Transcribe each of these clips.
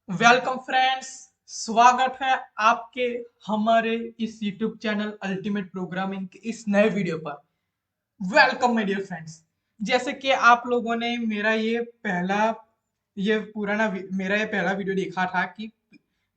Welcome friends. स्वागत है आपके हमारे इस YouTube चैनल अल्टीमेट प्रोग्रामिंग के इस नए वीडियो पर। Welcome my dear friends. जैसे कि आप लोगों ने मेरा ये पहला वीडियो देखा था कि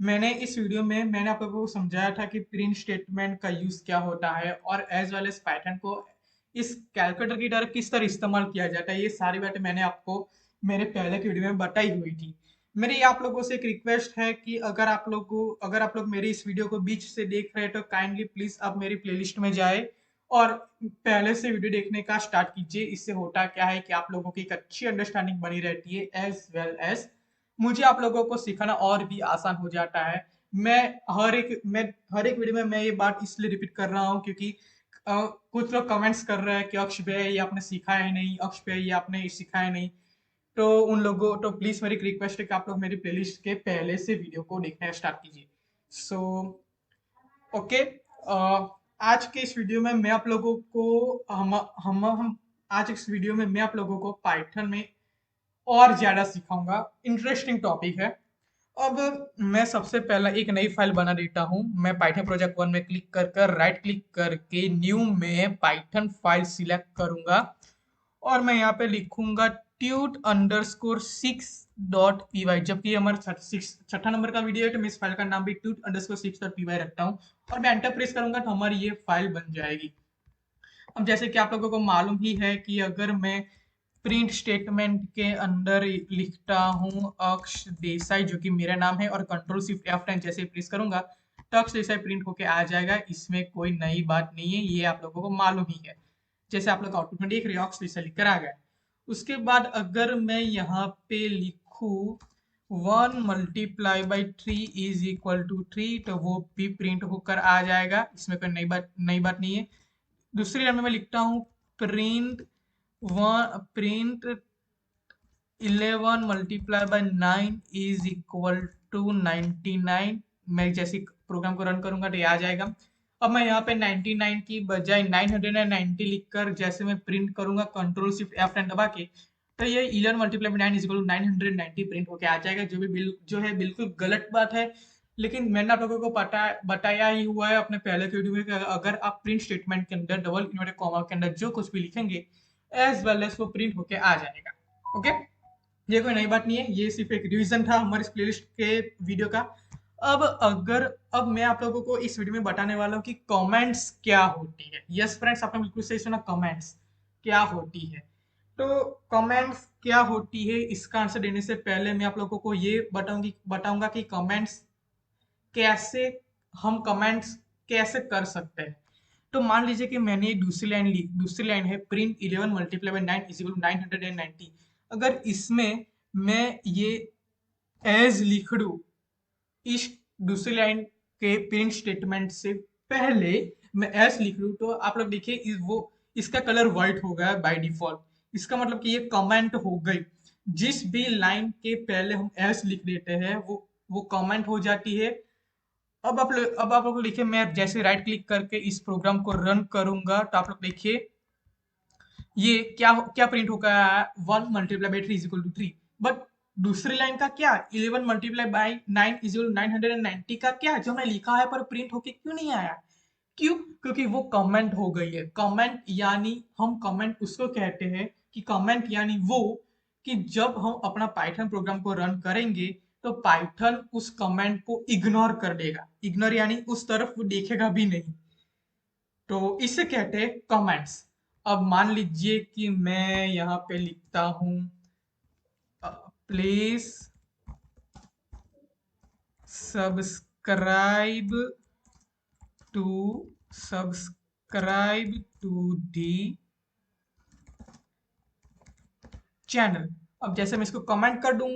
मैंने इस वीडियो में मैंने आप लोगों को समझाया था कि प्रिंट स्टेटमेंट का यूज क्या होता है और एज वेल एज पाइथन को इस कैलकुलेटर की तरह किस तरह इस्तेमाल किया जाता है। ये सारी बातें मैंने आपको मेरे पहले की वीडियो में बताई हुई थी। मेरी आप लोगों से एक रिक्वेस्ट है कि अगर आप लोग मेरी इस वीडियो को बीच से देख रहे हैं तो काइंडली प्लीज आप मेरी प्लेलिस्ट में जाए और पहले से वीडियो देखने का स्टार्ट कीजिए। इससे होता क्या है कि आप लोगों की एक अच्छी अंडरस्टैंडिंग बनी रहती है एज वेल एज मुझे आप लोगों को सिखाना और भी आसान हो जाता है। मैं हर एक वीडियो में मैं ये बात इसलिए रिपीट कर रहा हूँ क्योंकि कुछ लोग कमेंट्स कर रहे हैं कि अक्ष भैया ये आपने सिखाया ही नहीं, अक्ष भैया ये आपने सिखाया नहीं। तो उन लोगों तो प्लीज मेरी रिक्वेस्ट है कि आप लोग मेरी प्लेलिस्ट के पहले से वीडियो को देखना स्टार्ट कीजिए। So okay. आज के इस वीडियो में मैं आप लोगों को हम आज इस वीडियो में मैं आप लोगों को पाइथन में और ज्यादा सिखाऊंगा। इंटरेस्टिंग टॉपिक है। अब मैं सबसे पहला एक नई फाइल बना देता हूँ। मैं पाइथन प्रोजेक्ट वन में क्लिक कर कर राइट क्लिक करके न्यू में पाइथन फाइल सिलेक्ट करूंगा और मैं यहाँ पे लिखूंगा ट्यूट अंडरस्कोर 6.py। जबकि ये हमारा छठा नंबर का वीडियो है तो मैं इस फाइल का नाम भी ट्यूट अंडरस्कोर 6.py रखता हूँ और मैं एंटर प्रेस करूंगा तो हमारी ये फाइल बन जाएगी। अब जैसे कि आप लोगों को मालूम ही है कि अगर मैं प्रिंट स्टेटमेंट के अंदर लिखता हूँ अक्ष देसाई जो कि मेरा नाम है और कंट्रोल शिफ्ट F10 जैसे प्रेस करूंगा तो अक्ष देसाई प्रिंट होके आ जाएगा। इसमें कोई नई बात नहीं है, ये आप लोगों को मालूम ही है। जैसे आप लोग आउटपुट में देख रहे हो अक्ष देसाई लिखकर आ गया। उसके बाद अगर मैं यहाँ पे लिखूं 1 × 3 इज इक्वल टू 3 तो वो भी प्रिंट होकर आ जाएगा। इसमें कोई नई बात नहीं है। दूसरी लाइन में मैं लिखता हूँ प्रिंट 11 × 9 इज इक्वल टू 99। मैं जैसे प्रोग्राम को रन करूंगा तो ये आ जाएगा। अब मैं यहाँ पे 99 की बजाय 990 लिखकर जैसे मैं प्रिंट करूंगा कंट्रोल शिफ्ट F10 दबा के तो ये 11 × 9 इज इक्वल टू 990 प्रिंट होके आ जाएगा, जो है बिल्कुल गलत बात है। लेकिन मैंने आप लोगों को बताया ही हुआ है अपने पहले के वीडियो में कि अगर आप प्रिंट स्टेटमेंट के अंदर डबल इन्वर्टेड कॉमा के अंदर जो कुछ भी लिखेंगे एज वेल एज वो प्रिंट होके आ जाएगा। ओके, ये कोई नई बात नहीं है, ये सिर्फ एक रिवीजन था हमारे इस प्लेलिस्ट के वीडियो का। अब अगर अब मैं आप लोगों को इस वीडियो में बताने वाला हूँ कि कमेंट्स क्या होती है। यस फ्रेंड्स, आपने बिल्कुल सही सुना, कमेंट्स क्या होती है। तो कमेंट्स क्या होती है इसका आंसर देने से पहले मैं आप लोगों को ये बताऊंगा कि कमेंट्स कैसे हम कमेंट्स कैसे कर सकते हैं। तो मान लीजिए कि मैंने दूसरी लाइन है print 11 multiply by 9 is equal to 990। अगर इसमें मैं ये एज लिख दूं इस दूसरी लाइन के प्रिंट स्टेटमेंट से पहले मैं एस लिख लूं तो आप लोग देखिए वो इसका कलर व्हाइट हो गया बाय डिफॉल्ट। इसका मतलब कि ये कमेंट हो गई। जिस भी लाइन के पहले हम एस लिख देते हैं वो कमेंट हो जाती है। अब आप लोग देखिए, मैं जैसे राइट क्लिक करके इस प्रोग्राम को रन करूंगा तो आप लोग देखिए ये क्या क्या प्रिंट होकर आया है 1 × 3 = 3। बट दूसरी लाइन का क्या 11 × 9 का क्या जो मैं लिखा है पर प्रिंट होके क्यों नहीं आया? क्यों? क्योंकि वो कमेंट हो गई है। कमेंट यानी हम कमेंट उसको कहते हैं कि कमेंट यानी वो कि जब हम अपना पाइथन प्रोग्राम को रन करेंगे तो पाइथन उस कमेंट को इग्नोर कर देगा। इग्नोर यानी उस तरफ वो देखेगा भी नहीं। तो इसे कहते हैं कमेंट्स। अब मान लीजिए कि मैं यहाँ पे लिखता हूँ please subscribe to subscribe to the channel. अब जैसे मैं इसको कमेंट कर दूं,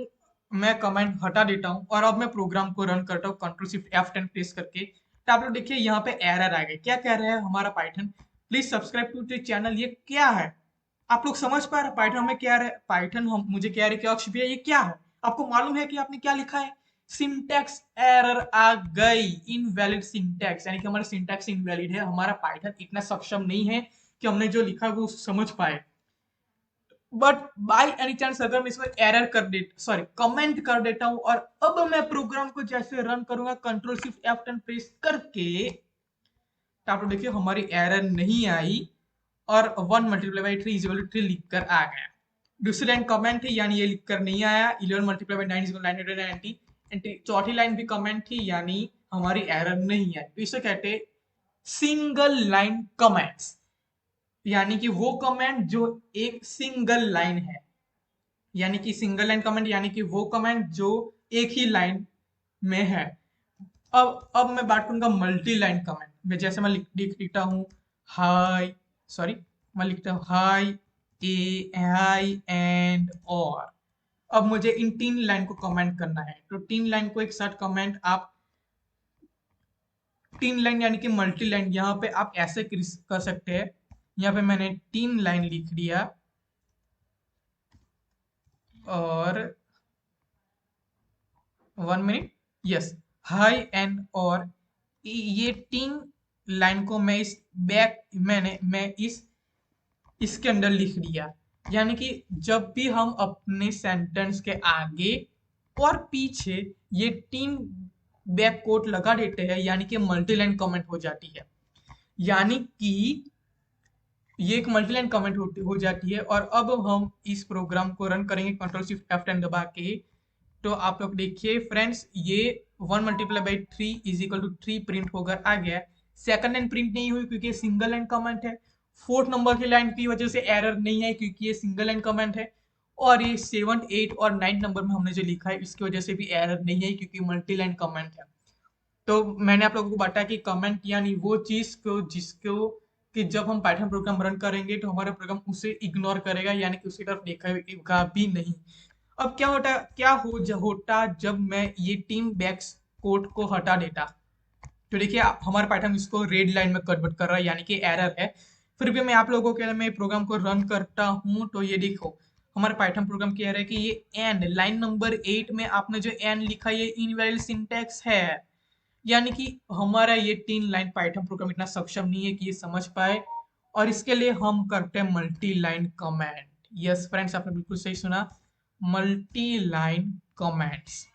मैं कमेंट हटा देता हूं और अब मैं प्रोग्राम को रन करता हूं कंट्रोल शिफ्ट F10 प्रेस करके तो आप लोग देखिए यहाँ पे एरर आ गए। क्या कह रहा है हमारा Python? Please subscribe to the channel. ये क्या है? आप लोग समझ पा रहे पाइथन में क्या है? पाइथन हम मुझे कह रहे कि अक्ष भैया ये क्या है? आपको मालूम है कि आपने क्या लिखा है? सिंटैक्स एरर आ गई, इनवैलिड सिंटैक्स, यानी कि हमारा सिंटैक्स इनवैलिड है। हमारा पाइथन इतना सक्षम नहीं है कि हमने जो लिखा है वो समझ पाए। बट बाय एनी चांस अगर मैं इसमें एरर कर दे सॉरी कमेंट कर देता हूं और अब मैं प्रोग्राम को जैसे रन करूंगा कंट्रोल शिफ्ट F10 प्रेस करके, तो आप लोग देखिए हमारी एरर नहीं आई और 1 multiply by 3 is equal to 3 लिख कर आ गया। दूसरी लाइन कमेंट थी यानी ये लिख कर नहीं आया। 11 multiply by 9 is equal 990 and चौथी लाइन भी कमेंट थी यानी हमारी एरर नहीं आई। तो इसे कहते हैं सिंगल लाइन कमेंट्स, यानी कि वो कमेंट जो एक सिंगल लाइन है, यानी कि सिंगल लाइन कमेंट यानी कि वो कमेंट जो एक ही लाइन में है। अब मैं बात करूंगा मल्टी लाइन कमेंट में। जैसे मैं लिखता हूँ हाय, सॉरी मैं लिखता हूँ हाय ए हाय एंड और। अब मुझे इन 3 लाइन को कमेंट करना है, तो 3 लाइन को एक साथ कमेंट आप 3 लाइन यानी कि मल्टी लाइन यहाँ पे आप ऐसे कर सकते हैं। यहाँ पे मैंने 3 लाइन लिख दिया और 1 मिनट, यस, हाई एंड और ये 3 लाइन को मैं इस मैं इसके अंदर लिख दिया। यानी कि जब भी हम अपने सेंटेंस के आगे और पीछे ये 3 बैक कोट लगा देते हैं यानी कि मल्टी लाइन कमेंट हो जाती है। यानी कि ये एक मल्टी लाइन कमेंट हो जाती है। और अब हम इस प्रोग्राम को रन करेंगे कंट्रोल शिफ्ट F10 दबा के। तो आप लोग देखिए फ्रेंड्स, ये 1 multiply by 3 is equal to 3 print होकर आ गया। सेकंड लाइन प्रिंट नहीं हुई क्योंकि ये सिंगल लाइन कमेंट है। फोर्थ नंबर की लाइन की वजह से एरर नहीं है क्योंकि ये सिंगल लाइन कमेंट है। और ये 7, 8 और 9 नंबर में हमने जो लिखा है इसकी वजह से भी एरर नहीं है क्योंकि मल्टी लाइन कमेंट है। तो मैंने आप लोगों को बताया कि कमेंट यानी वो चीज को जिसको कि जब हम पाइथन प्रोग्राम रन करेंगे तो हमारा प्रोग्राम उसे इग्नोर करेगा यानी कि उसकी तरफ देखेगा भी नहीं। अब क्या होता जब मैं ये टीम बैक्स कोड को हटा देता। तो देखिए हमारा पाइथन इसको रेड लाइन में कन्वर्ट कर रहा है यानी कि एरर है। फिर भी मैं आप लोगों के लिए मैं प्रोग्राम को रन करता हूं तो ये देखो हमारा पाइथन प्रोग्राम कह रहा है कि ये एंड लाइन नंबर 8 में आपने जो एंड लिखा ये इनवैलिड सिंटैक्स है। यानी कि हमारा ये 3 लाइन पाइथन प्रोग्राम इतना सक्षम नहीं है कि ये समझ पाए। और इसके लिए हम करते हैं multi line comment. Yes friends, आपने बिल्कुल सही सुना, मल्टी लाइन कमेंट्स।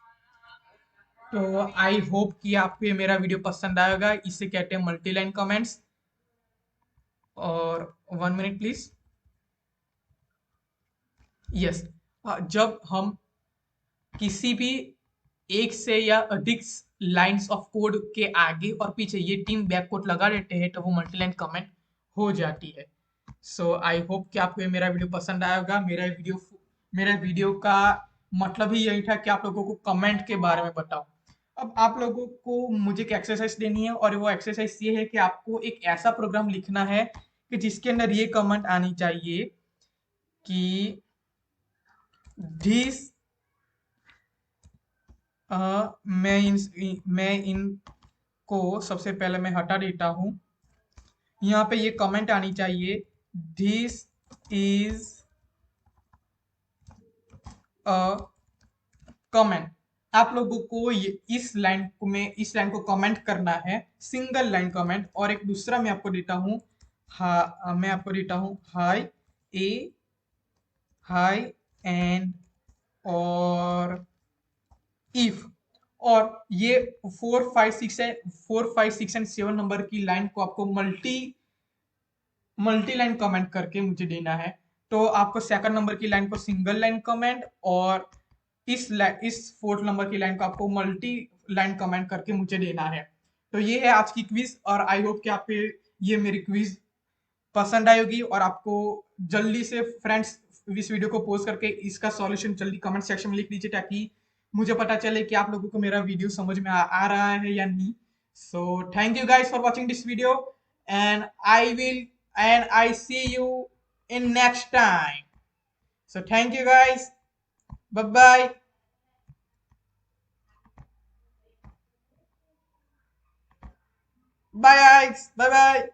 तो आई होप कि आपको ये मेरा वीडियो पसंद आएगा। इसे कहते हैं मल्टी लाइन कमेंट्स। और 1 मिनट प्लीज, यस, जब हम किसी भी एक से या अधिक लाइंस ऑफ कोड के आगे और पीछे ये टीम बैक कोट लगा देते हैं तो वो मल्टी लाइन कमेंट हो जाती है। सो आई होप कि आपको ये मेरा वीडियो पसंद आएगा। मेरा वीडियो का मतलब ही यही था कि आप लोगों को कमेंट के बारे में बताऊं। अब आप लोगों को मुझे एक एक्सरसाइज देनी है और वो एक्सरसाइज ये है कि आपको एक ऐसा प्रोग्राम लिखना है कि जिसके अंदर ये कमेंट आनी चाहिए कि दिस मैं इनको सबसे पहले मैं हटा देता हूं। यहाँ पे ये कमेंट आनी चाहिए, दिस इज अ कमेंट। आप लोगों को इस लाइन को कमेंट करना है, सिंगल लाइन कमेंट। और एक दूसरा मैं आपको देता हूँ, मैं आपको देता हूँ हाई ए हाई एंड और इफ। और ये 4, 5, 6 एंड 7 नंबर की लाइन को आपको मल्टी लाइन कमेंट करके मुझे देना है। तो आपको सेकंड नंबर की लाइन को सिंगल लाइन कमेंट और इस फोर्थ नंबर की लाइन को आपको मल्टी लाइन कमेंट करके मुझे देना है। तो ये है आज की क्विज और आई होप कि आपको ये मेरी क्विज पसंद आई होगी और आपको जल्दी से फ्रेंड्स इस वीडियो को पोस्ट करके इसका सॉल्यूशन जल्दी कमेंट सेक्शन में लिख दीजिए ताकि मुझे पता चले कि आप लोगों को मेरा वीडियो समझ में आ रहा है या नहीं। So thank you guys for watching this video and I will and I see you in next time. So thank you guys. Bye bye. Bye guys. Bye bye.